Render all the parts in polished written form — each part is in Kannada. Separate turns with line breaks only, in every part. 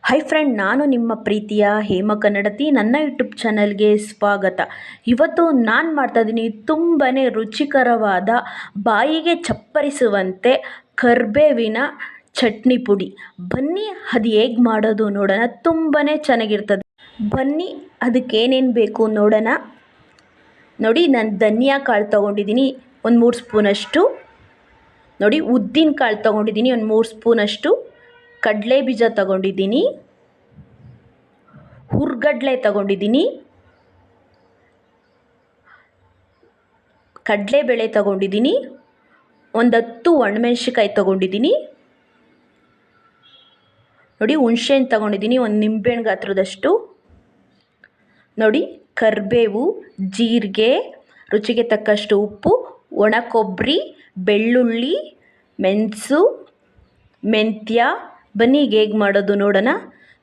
ಹಾಯ್ ಫ್ರೆಂಡ್, ನಾನು ನಿಮ್ಮ ಪ್ರೀತಿಯ ಹೇಮ ಕನ್ನಡತಿ. ನನ್ನ ಯೂಟ್ಯೂಬ್ ಚಾನಲ್ಗೆ ಸ್ವಾಗತ. ಇವತ್ತು ನಾನು ಮಾಡ್ತಾಯಿದ್ದೀನಿ ತುಂಬಾ ರುಚಿಕರವಾದ, ಬಾಯಿಗೆ ಚಪ್ಪರಿಸುವಂತೆ ಕರ್ಬೇವಿನ ಚಟ್ನಿ ಪುಡಿ. ಬನ್ನಿ ಅದು ಹೇಗೆ ಮಾಡೋದು ನೋಡೋಣ. ತುಂಬಾ ಚೆನ್ನಾಗಿರ್ತದೆ. ಬನ್ನಿ ಅದಕ್ಕೇನೇನು ಬೇಕು ನೋಡೋಣ. ನೋಡಿ, ನಾನು ಧನಿಯಾ ಕಾಳು ತೊಗೊಂಡಿದ್ದೀನಿ ಒಂದು 3 ಸ್ಪೂನಷ್ಟು. ನೋಡಿ, ಉದ್ದಿನ ಕಾಳು ತೊಗೊಂಡಿದ್ದೀನಿ ಒಂದು 3 ಸ್ಪೂನಷ್ಟು. ಕಡಲೆ ಬೀಜ ತಗೊಂಡಿದ್ದೀನಿ, ಹುರ್ಗಡ್ಲೆ ತಗೊಂಡಿದ್ದೀನಿ, ಕಡಲೆಬೇಳೆ ತಗೊಂಡಿದ್ದೀನಿ, ಒಂದು 10 ಒಣಮೆಣ್ಸಿಕಾಯಿ ತಗೊಂಡಿದ್ದೀನಿ. ನೋಡಿ, ಹುಣಸೆಹಣ್ಣು ತಗೊಂಡಿದ್ದೀನಿ ಒಂದು ನಿಂಬೆಹಣ್ಣು ಗಾತ್ರದಷ್ಟು. ನೋಡಿ, ಕರಿಬೇವು, ಜೀರಿಗೆ, ರುಚಿಗೆ ತಕ್ಕಷ್ಟು ಉಪ್ಪು, ಒಣ ಕೊಬ್ಬರಿ, ಬೆಳ್ಳುಳ್ಳಿ, ಮೆಣಸು, ಮೆಂತ್ಯ. ಬನ್ನಿ ಈಗ ಹೇಗೆ ಮಾಡೋದು ನೋಡೋಣ.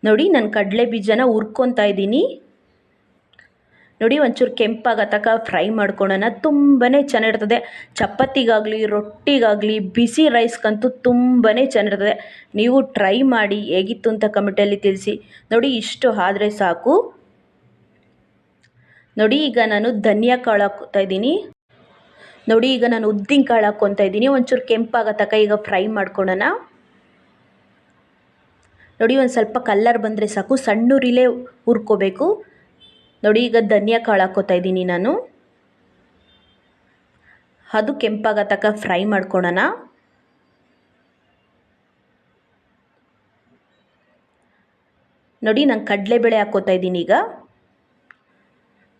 ನೋಡಿ, ನಾನು ಕಡಲೆ ಬೀಜನ ಹುರ್ಕೊತಾ ಇದ್ದೀನಿ. ನೋಡಿ, ಒಂಚೂರು ಕೆಂಪಾಗೋ ತನಕ ಫ್ರೈ ಮಾಡ್ಕೊಳ್ಳೋಣ. ತುಂಬಾ ಚೆನ್ನಾಗಿರ್ತದೆ. ಚಪಾತಿಗಾಗಲಿ, ರೊಟ್ಟಿಗಾಗಲಿ, ಬಿಸಿ ರೈಸ್ಗಂತೂ ತುಂಬಾ ಚೆನ್ನಾಗಿರ್ತದೆ. ನೀವು ಟ್ರೈ ಮಾಡಿ, ಹೇಗಿತ್ತು ಅಂತ ಕಮೆಂಟಲ್ಲಿ ತಿಳಿಸಿ. ನೋಡಿ, ಇಷ್ಟು ಆದರೆ ಸಾಕು. ನೋಡಿ, ಈಗ ನಾನು ಧನಿಯಾ ಕಾಳು ಹಾಕ್ಕೊತಾ ಇದ್ದೀನಿ. ನೋಡಿ, ಈಗ ನಾನು ಉದ್ದಿನ ಕಾಳು ಹಾಕ್ಕೊತಾ ಇದ್ದೀನಿ. ಒಂಚೂರು ಕೆಂಪಾಗೋ ತನಕ ಈಗ ಫ್ರೈ ಮಾಡ್ಕೊಳ್ಳೋಣ. ನೋಡಿ, ಒಂದು ಸ್ವಲ್ಪ ಕಲ್ಲರ್ ಬಂದರೆ ಸಾಕು. ಸಣ್ಣ ಉರಿಲೇ ಹುರ್ಕೋಬೇಕು. ನೋಡಿ, ಈಗ ಧನಿಯಾ ಕಾಳು ಹಾಕ್ಕೊತಾ ಇದ್ದೀನಿ ನಾನು. ಅದು ಕೆಂಪಾಗೋ ತನಕ ಫ್ರೈ ಮಾಡ್ಕೊಳ್ಳೋಣ. ನೋಡಿ, ನಾನು ಕಡಲೆಬೇಳೆ ಹಾಕ್ಕೊತಾ ಇದ್ದೀನಿ ಈಗ.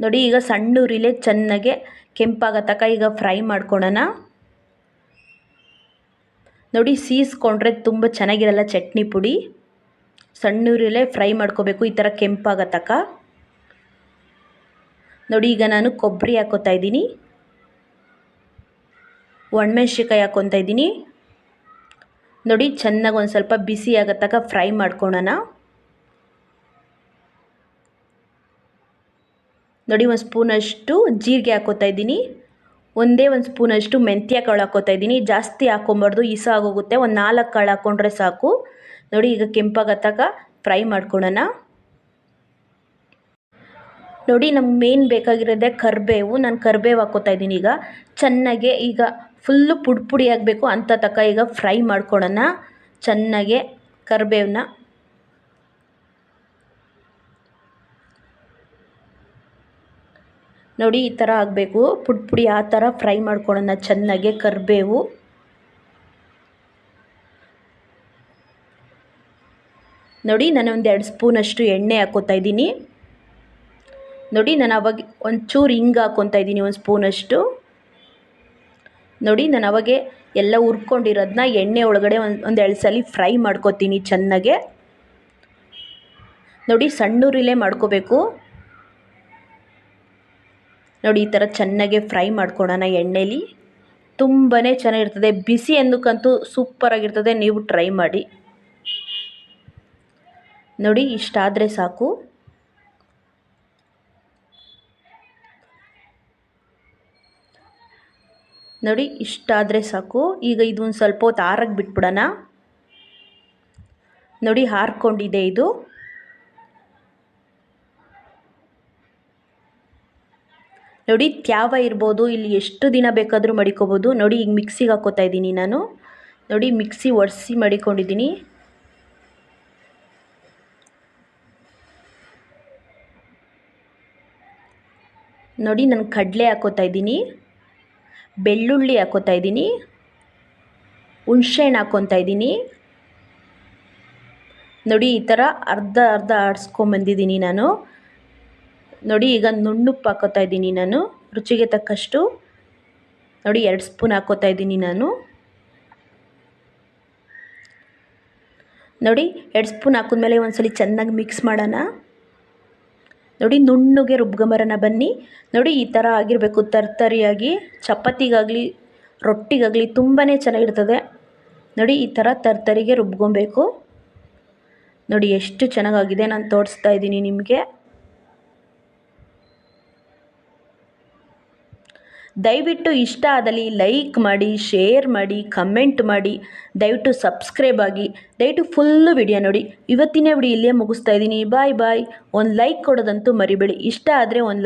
ನೋಡಿ, ಈಗ ಸಣ್ಣ ಉರಿಲೇ ಚೆನ್ನಾಗೆ ಕೆಂಪಾಗೋ ತನಕ ಈಗ ಫ್ರೈ ಮಾಡ್ಕೊಳ್ಳೋಣ. ನೋಡಿ, ಸೀಸ್ಕೊಂಡ್ರೆ ತುಂಬ ಚೆನ್ನಾಗಿರಲ್ಲ ಚಟ್ನಿ ಪುಡಿ. ಸಣ್ಣ ಉರಿಲೇ ಫ್ರೈ ಮಾಡ್ಕೋಬೇಕು, ಈ ಥರ ಕೆಂಪಾಗೋ ತನಕ. ನೋಡಿ, ಈಗ ನಾನು ಕೊಬ್ಬರಿ ಹಾಕ್ಕೊತಾ ಇದ್ದೀನಿ, ಒಣಮೆಣ್ಸಿಕಾಯಿ ಹಾಕ್ಕೊತಾ ಇದ್ದೀನಿ. ನೋಡಿ, ಚೆನ್ನಾಗಿ ಒಂದು ಸ್ವಲ್ಪ ಬಿಸಿ ಆಗೋ ತನಕ ಫ್ರೈ ಮಾಡ್ಕೊಳ್ಳೋಣ. ನೋಡಿ, ಒಂದು ಸ್ಪೂನಷ್ಟು ಜೀರಿಗೆ ಹಾಕ್ಕೊತಾ ಇದ್ದೀನಿ. ಒಂದೇ ಒಂದು ಸ್ಪೂನಷ್ಟು ಮೆಂತ್ಯ ಕಾಳು ಹಾಕ್ಕೊತಾ ಇದ್ದೀನಿ. ಜಾಸ್ತಿ ಹಾಕ್ಕೊಬಾರ್ದು, ಇಸ ಆಗೋಗುತ್ತೆ. ಒಂದು 4 ಕಾಳು ಹಾಕ್ಕೊಂಡ್ರೆ ಸಾಕು. ನೋಡಿ, ಈಗ ಕೆಂಪಾಗೋ ತನಕ ಫ್ರೈ ಮಾಡ್ಕೊಳ್ಳೋಣ. ನೋಡಿ, ನಮ್ಗೆ ಮೇನ್ ಬೇಕಾಗಿರೋದೇ ಕರಿಬೇವು. ನಾನು ಕರಿಬೇವು ಹಾಕ್ಕೊತಾ ಇದ್ದೀನಿ. ಈಗ ಚೆನ್ನಾಗೆ ಈಗ ಫುಲ್ಲು ಪುಡಿ ಆಗಬೇಕು ಅಂತ ತನಕ ಈಗ ಫ್ರೈ ಮಾಡ್ಕೊಳ್ಳೋಣ ಚೆನ್ನಾಗೆ ಕರಿಬೇವನ್ನ. ನೋಡಿ, ಈ ಥರ ಆಗಬೇಕು, ಪುಡಿ ಆ ಥರ ಫ್ರೈ ಮಾಡ್ಕೊಳ್ಳೋಣ ಚೆನ್ನಾಗೆ ಕರಿಬೇವು. ನೋಡಿ, ನಾನು ಒಂದು 2 ಸ್ಪೂನಷ್ಟು ಎಣ್ಣೆ ಹಾಕ್ಕೊತಾ ಇದ್ದೀನಿ. ನೋಡಿ, ನಾನು ಅವಾಗ ಒಂಚೂರು ಹಿಂಗೆ ಹಾಕ್ಕೊತಾ ಇದ್ದೀನಿ, ಒಂದು ಸ್ಪೂನಷ್ಟು. ನೋಡಿ, ನಾನು ಅವಾಗೆ ಎಲ್ಲ ಹುರ್ಕೊಂಡಿರೋದನ್ನ ಎಣ್ಣೆ ಒಳಗಡೆ ಒಂದು 2 ಸಲ ಫ್ರೈ ಮಾಡ್ಕೊತೀನಿ ಚೆನ್ನಾಗೆ. ನೋಡಿ, ಸಣ್ಣ ಉರಿಲೇ ಮಾಡ್ಕೋಬೇಕು. ನೋಡಿ, ಈ ಥರ ಚೆನ್ನಾಗೆ ಫ್ರೈ ಮಾಡ್ಕೊಳ್ಳೋಣ ಎಣ್ಣೆಲಿ. ತುಂಬಾ ಚೆನ್ನಾಗಿರ್ತದೆ. ಬಿಸಿ ಅನ್ನಕ್ಕಂತೂ ಸೂಪರಾಗಿರ್ತದೆ. ನೀವು ಟ್ರೈ ಮಾಡಿ. ನೋಡಿ, ಇಷ್ಟಾದರೆ ಸಾಕು. ನೋಡಿ, ಇಷ್ಟಾದರೆ ಸಾಕು. ಈಗ ಇದೊಂದು ಸ್ವಲ್ಪ ಹೊತ್ತು ಆರಕ್ಕೆ ಬಿಟ್ಬಿಡೋಣ. ನೋಡಿ, ಹಾರ್ಕೊಂಡಿದೆ ಇದು. ನೋಡಿ, ತ್ಯಾವ ಇರ್ಬೋದು, ಇಲ್ಲಿ ಎಷ್ಟು ದಿನ ಬೇಕಾದರೂ ಮಡಿಕೋಬೋದು. ನೋಡಿ, ಈಗ ಮಿಕ್ಸಿಗೆ ಹಾಕ್ಕೊತಾ ಇದ್ದೀನಿ ನಾನು. ನೋಡಿ, ಮಿಕ್ಸಿ ಒರೆಸಿ ಮಡಿಕೊಂಡಿದ್ದೀನಿ. ನೋಡಿ, ನಾನು ಕಡಲೆ ಹಾಕ್ಕೊತಾ ಇದ್ದೀನಿ, ಬೆಳ್ಳುಳ್ಳಿ ಹಾಕ್ಕೊತಾ ಇದ್ದೀನಿ, ಹುಣಸೆಹಣ್ಣು ಹಾಕ್ಕೊತಾ ಇದ್ದೀನಿ. ನೋಡಿ, ಈ ಥರ ಅರ್ಧ ಅರ್ಧ ಆಡಿಸ್ಕೊಂಬಂದಿದ್ದೀನಿ ನಾನು. ನೋಡಿ, ಈಗ ನುಣ್ಣುಪ್ಪು ಹಾಕ್ಕೊತಾ ಇದ್ದೀನಿ ನಾನು, ರುಚಿಗೆ ತಕ್ಕಷ್ಟು. ನೋಡಿ, 2 ಸ್ಪೂನ್ ಹಾಕ್ಕೊತಾ ಇದ್ದೀನಿ ನಾನು. ನೋಡಿ, 2 ಸ್ಪೂನ್ ಹಾಕಿದ್ಮೇಲೆ ಒಂದ್ಸಲಿ ಚೆನ್ನಾಗಿ ಮಿಕ್ಸ್ ಮಾಡೋಣ. ನೋಡಿ, ನುಣ್ಣಗೆ ರುಬ್ಕೊಂಬರೋಣ ಬನ್ನಿ. ನೋಡಿ, ಈ ಥರ ಆಗಿರಬೇಕು, ತರ್ತರಿಯಾಗಿ. ಚಪಾತಿಗಾಗಲಿ, ರೊಟ್ಟಿಗಾಗಲಿ ತುಂಬಾ ಚೆನ್ನಾಗಿರ್ತದೆ. ನೋಡಿ, ಈ ಥರ ತರ್ತರಿಗೆ ರುಬ್ಕೊಬೇಕು. ನೋಡಿ, ಎಷ್ಟು ಚೆನ್ನಾಗಾಗಿದೆ. ನಾನು ತೋರಿಸ್ತಾ ಇದ್ದೀನಿ ನಿಮಗೆ. ದಯವಿಟ್ಟು ಇಷ್ಟ ಆದಲ್ಲಿ ಲೈಕ್ ಮಾಡಿ, ಶೇರ್ ಮಾಡಿ, ಕಮೆಂಟ್ ಮಾಡಿ, ದಯವಿಟ್ಟು ಸಬ್ಸ್ಕ್ರೈಬ್ ಆಗಿ, ದಯವಿಟ್ಟು ಫುಲ್ಲು ವಿಡಿಯೋ ನೋಡಿ. ಇವತ್ತಿನ ವಿಡಿಯೋ ಇಲ್ಲೇ ಮುಗಿಸ್ತಾ ಇದ್ದೀನಿ. ಬಾಯ್ ಬಾಯ್. ಒಂದು ಲೈಕ್ ಕೊಡೋದಂತೂ ಮರಿಬೇಡಿ. ಇಷ್ಟ ಆದರೆ ಒಂದು